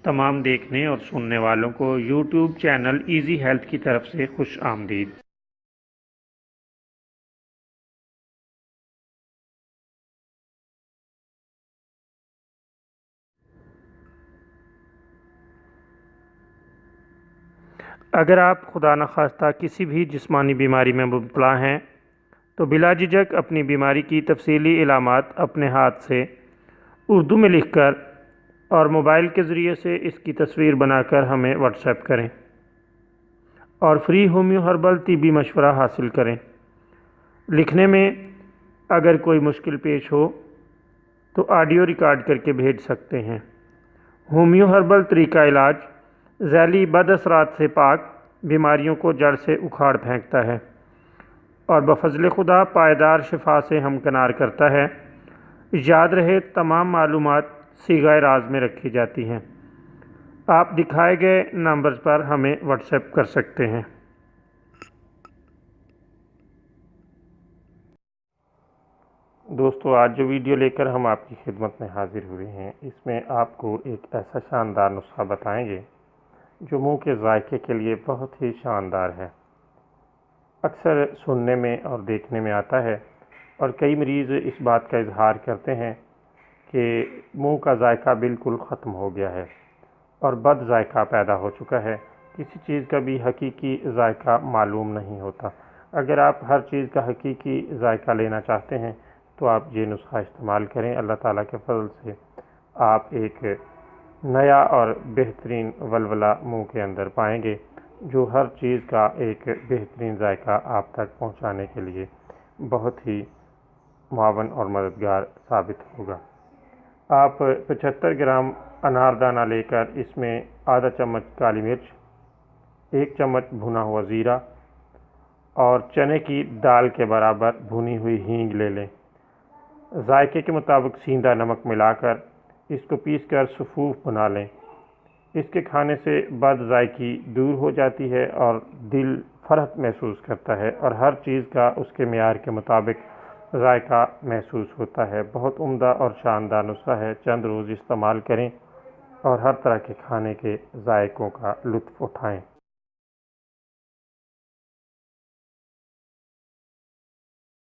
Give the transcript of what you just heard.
تمام دیکھنے اور سننے والوں کو یوٹیوب چینل ایزی ہیلتھ کی طرف سے خوش آمدید۔ اگر آپ خدا نخواستہ کسی بھی جسمانی بیماری میں مبتلا ہیں تو بلا جھجک اپنی بیماری کی تفصیلی علامات اپنے ہاتھ سے اردو میں لکھ کر اور موبائل کے ذریعے سے اس کی تصویر بنا کر ہمیں واٹس ایپ کریں اور فری ہومیو ہربل طبی مشورہ حاصل کریں۔ لکھنے میں اگر کوئی مشکل پیش ہو تو آڈیو ریکارڈ کر کے بھیج سکتے ہیں۔ ہومیو ہربل طریقہ علاج ذیلی بد اثرات سے پاک، بیماریوں کو جڑ سے اکھاڑ پھینکتا ہے اور بفضل خدا پائیدار شفا سے ہمکنار کرتا ہے۔ یاد رہے تمام معلومات صیغہ راز میں رکھی جاتی ہیں۔ آپ دکھائے گئے نمبرز پر ہمیں واٹس ایپ کر سکتے ہیں۔ دوستو، آج جو ویڈیو لے کر ہم آپ کی خدمت میں حاضر ہوئے ہیں، اس میں آپ کو ایک ایسا شاندار نسخہ بتائیں گے جو منہ کے ذائقے کے لیے بہت ہی شاندار ہے۔ اکثر سننے میں اور دیکھنے میں آتا ہے اور کئی مریض اس بات کا اظہار کرتے ہیں کہ منہ کا ذائقہ بالکل ختم ہو گیا ہے اور بد ذائقہ پیدا ہو چکا ہے۔ کسی چیز کا بھی حقیقی ذائقہ معلوم نہیں ہوتا۔ اگر آپ ہر چیز کا حقیقی ذائقہ لینا چاہتے ہیں تو آپ یہ نسخہ استعمال کریں۔ اللہ تعالیٰ کے فضل سے آپ ایک نیا اور بہترین ولولہ منہ کے اندر پائیں گے جو ہر چیز کا ایک بہترین ذائقہ آپ تک پہنچانے کے لیے بہت ہی معاون اور مددگار ثابت ہوگا۔ آپ 75 گرام اناردانہ لے کر اس میں آدھا چمچ کالی مرچ، 1 چمچ بھنا ہوا زیرہ اور چنے کی دال کے برابر بھنی ہوئی ہینگ لے لیں۔ ذائقے کے مطابق سیندا نمک ملا کر اس کو پیس کر سفوف بنا لیں۔ اس کے کھانے سے بد ذائقی دور ہو جاتی ہے اور دل فرحت محسوس کرتا ہے اور ہر چیز کا اس کے معیار کے مطابق ذائقہ محسوس ہوتا ہے۔ بہت عمدہ اور شاندار نسخہ ہے۔ چند روز استعمال کریں اور ہر طرح کے کھانے کے ذائقوں کا لطف اٹھائیں۔